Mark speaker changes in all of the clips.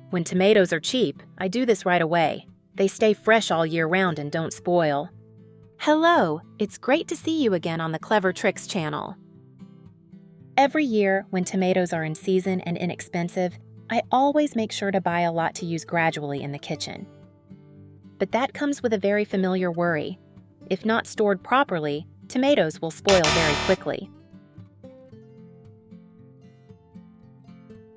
Speaker 1: When tomatoes are cheap, I do this right away. They stay fresh all year round and don't spoil. Hello, it's great to see you again on the Clever Tricks channel. Every year, when tomatoes are in season and inexpensive, I always make sure to buy a lot to use gradually in the kitchen. But that comes with a very familiar worry. If not stored properly, tomatoes will spoil very quickly.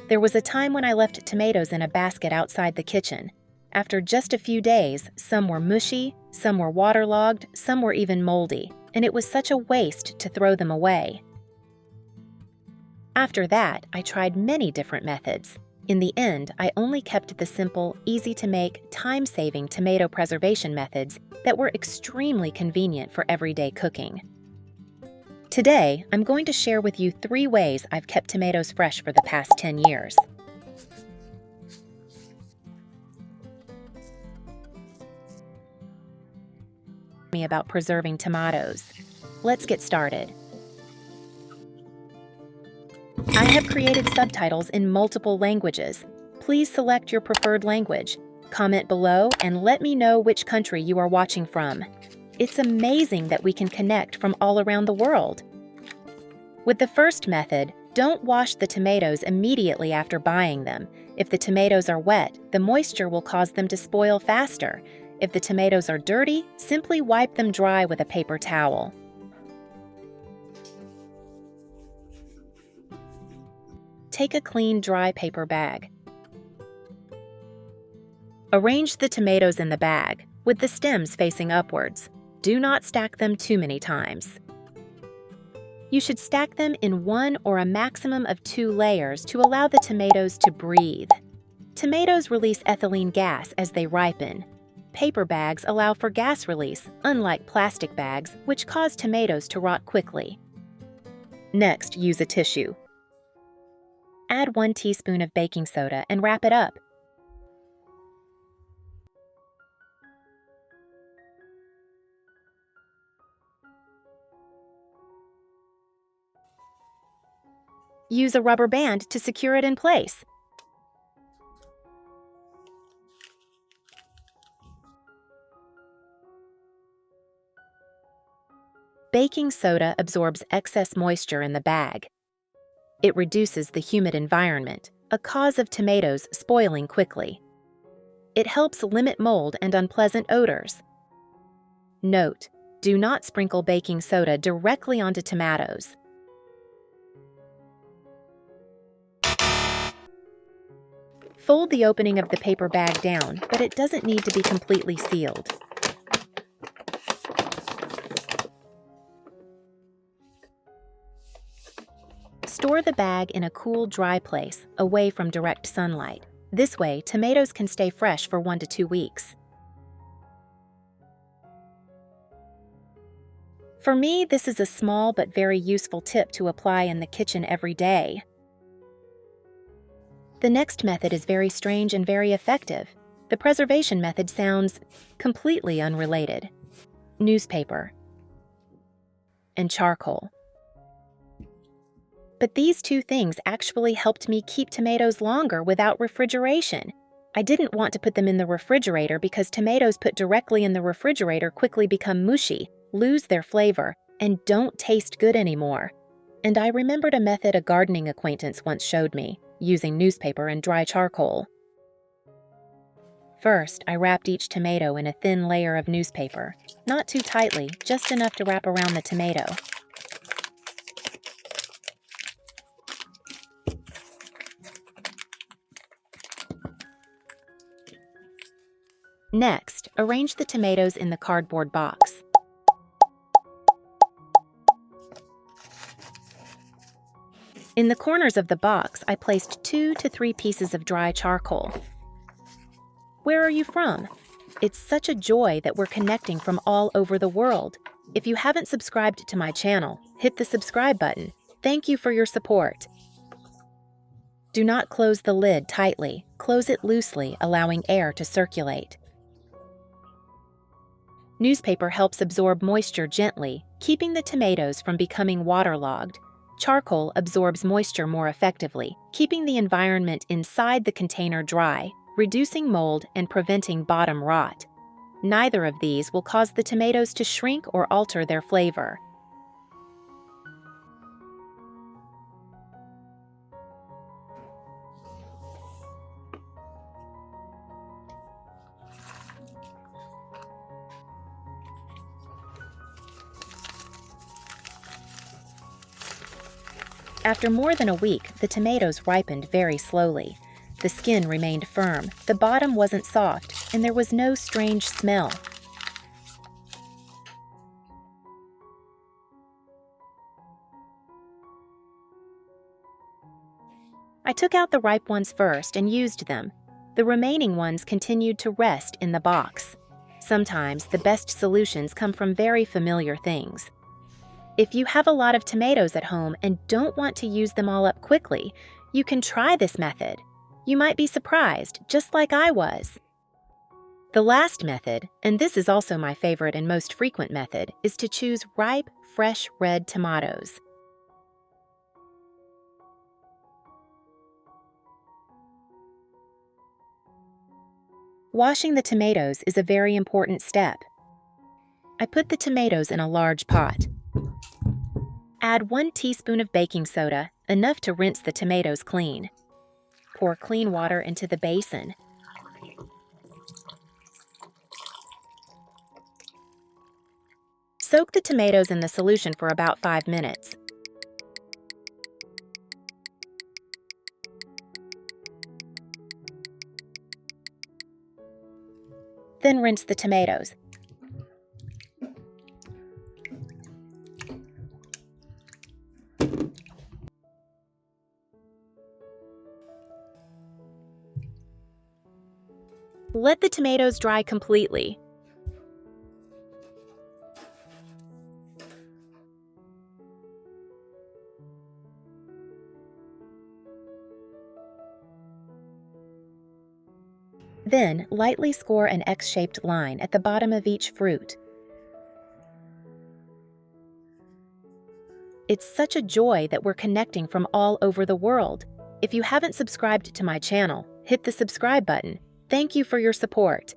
Speaker 1: There was a time when I left tomatoes in a basket outside the kitchen. After just a few days, some were mushy, some were waterlogged, some were even moldy, and it was such a waste to throw them away. After that, I tried many different methods. In the end, I only kept the simple, easy-to-make, time-saving tomato preservation methods that were extremely convenient for everyday cooking. Today, I'm going to share with you 3 ways I've kept tomatoes fresh for the past 10 years. About preserving tomatoes. Let's get started. I have created subtitles in multiple languages. Please select your preferred language. Comment below and let me know which country you are watching from. It's amazing that we can connect from all around the world. With the first method, don't wash the tomatoes immediately after buying them. If the tomatoes are wet, the moisture will cause them to spoil faster. If the tomatoes are dirty, simply wipe them dry with a paper towel. Take a clean, dry paper bag. Arrange the tomatoes in the bag, with the stems facing upwards. Do not stack them too many times. You should stack them in 1 or a maximum of 2 layers to allow the tomatoes to breathe. Tomatoes release ethylene gas as they ripen. Paper bags allow for gas release, unlike plastic bags, which cause tomatoes to rot quickly. Next, use a tissue. Add 1 teaspoon of baking soda and wrap it up. Use a rubber band to secure it in place. Baking soda absorbs excess moisture in the bag. It reduces the humid environment, a cause of tomatoes spoiling quickly. It helps limit mold and unpleasant odors. Note: do not sprinkle baking soda directly onto tomatoes. Fold the opening of the paper bag down, but it doesn't need to be completely sealed. Store the bag in a cool, dry place, away from direct sunlight. This way, tomatoes can stay fresh for 1 to 2 weeks. For me, this is a small but very useful tip to apply in the kitchen every day. The next method is very strange and very effective. The preservation method sounds completely unrelated. Newspaper and charcoal. But these 2 things actually helped me keep tomatoes longer without refrigeration. I didn't want to put them in the refrigerator because tomatoes put directly in the refrigerator quickly become mushy, lose their flavor, and don't taste good anymore. And I remembered a method a gardening acquaintance once showed me, using newspaper and dry charcoal. First, I wrapped each tomato in a thin layer of newspaper, not too tightly, just enough to wrap around the tomato. Next, arrange the tomatoes in the cardboard box. In the corners of the box, I placed 2 to 3 pieces of dry charcoal. Where are you from? It's such a joy that we're connecting from all over the world. If you haven't subscribed to my channel, hit the subscribe button. Thank you for your support. Do not close the lid tightly. Close it loosely, allowing air to circulate. Newspaper helps absorb moisture gently, keeping the tomatoes from becoming waterlogged. Charcoal absorbs moisture more effectively, keeping the environment inside the container dry. reducing mold and preventing bottom rot. Neither of these will cause the tomatoes to shrink or alter their flavor. After more than a week, the tomatoes ripened very slowly. The skin remained firm, the bottom wasn't soft, and there was no strange smell. I took out the ripe ones first and used them. The remaining ones continued to rest in the box. Sometimes the best solutions come from very familiar things. If you have a lot of tomatoes at home and don't want to use them all up quickly, you can try this method. You might be surprised, just like I was. The last method, and this is also my favorite and most frequent method, is to choose ripe, fresh red tomatoes. Washing the tomatoes is a very important step. I put the tomatoes in a large pot. Add 1 teaspoon of baking soda, enough to rinse the tomatoes clean. Pour clean water into the basin. Soak the tomatoes in the solution for about 5 minutes. Then rinse the tomatoes. Let the tomatoes dry completely. Then, lightly score an X-shaped line at the bottom of each fruit. It's such a joy that we're connecting from all over the world. If you haven't subscribed to my channel, hit the subscribe button. Thank you for your support.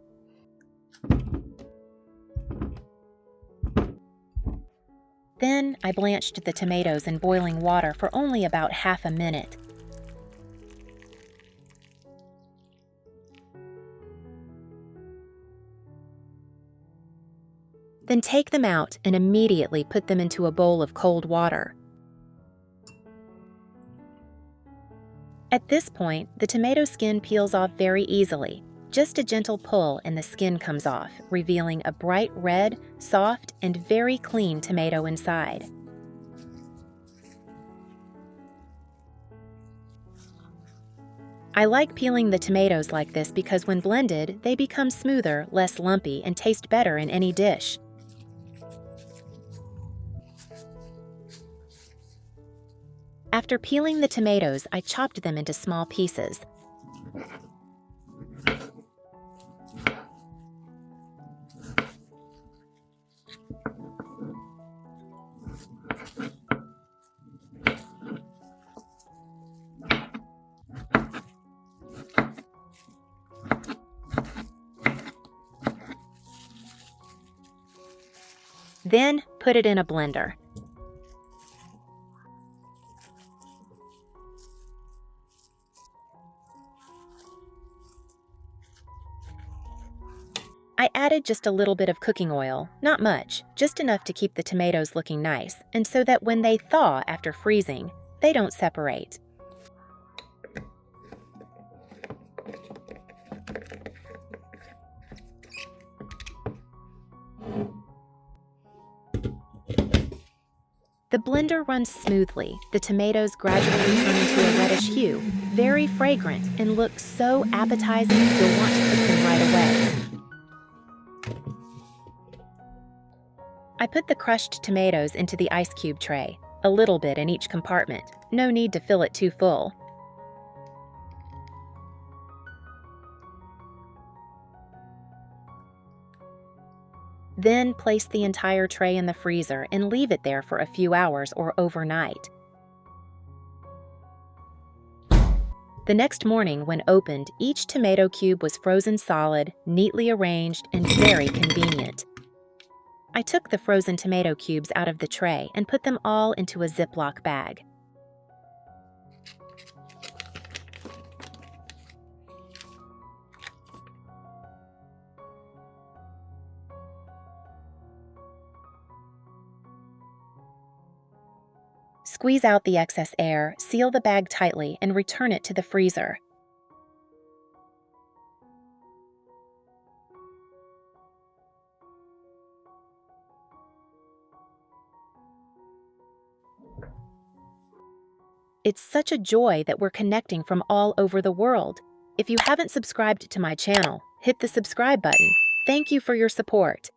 Speaker 1: Then I blanched the tomatoes in boiling water for only about half a minute. Then take them out and immediately put them into a bowl of cold water. At this point, the tomato skin peels off very easily. Just a gentle pull and the skin comes off, revealing a bright red, soft, and very clean tomato inside. I like peeling the tomatoes like this because when blended, they become smoother, less lumpy, and taste better in any dish. After peeling the tomatoes, I chopped them into small pieces. Then put it in a blender. I added just a little bit of cooking oil, not much, just enough to keep the tomatoes looking nice, and so that when they thaw after freezing, they don't separate. The blender runs smoothly, the tomatoes gradually turn into a reddish hue, very fragrant, and look so appetizing you'll want to cook them right away. I put the crushed tomatoes into the ice cube tray, a little bit in each compartment, no need to fill it too full. Then place the entire tray in the freezer and leave it there for a few hours or overnight. The next morning, when opened, each tomato cube was frozen solid, neatly arranged, and very convenient. I took the frozen tomato cubes out of the tray and put them all into a Ziploc bag. Squeeze out the excess air, seal the bag tightly, and return it to the freezer. It's such a joy that we're connecting from all over the world. If you haven't subscribed to my channel, hit the subscribe button. Thank you for your support.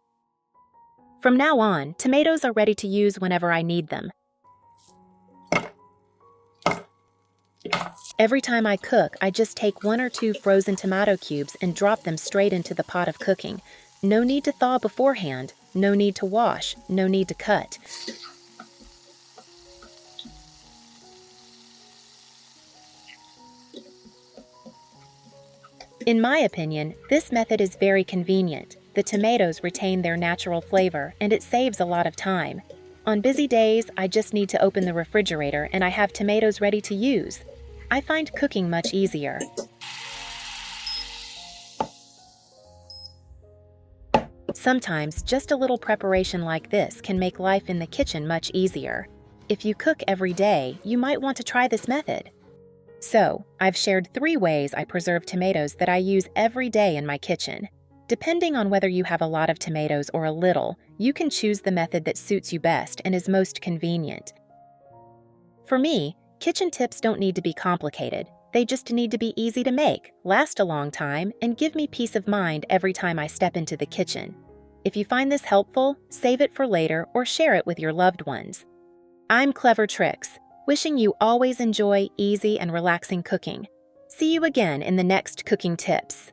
Speaker 1: From now on, tomatoes are ready to use whenever I need them. Every time I cook, I just take 1 or 2 frozen tomato cubes and drop them straight into the pot of cooking. No need to thaw beforehand, no need to wash, no need to cut. In my opinion, this method is very convenient. The tomatoes retain their natural flavor, and it saves a lot of time. On busy days, I just need to open the refrigerator and I have tomatoes ready to use. I find cooking much easier. Sometimes, just a little preparation like this can make life in the kitchen much easier. If you cook every day, you might want to try this method. So, I've shared 3 ways I preserve tomatoes that I use every day in my kitchen. Depending on whether you have a lot of tomatoes or a little, you can choose the method that suits you best and is most convenient. For me, kitchen tips don't need to be complicated. They just need to be easy to make, last a long time, and give me peace of mind every time I step into the kitchen. If you find this helpful, save it for later or share it with your loved ones. I'm Clever Tricks, wishing you always enjoy easy and relaxing cooking. See you again in the next cooking tips.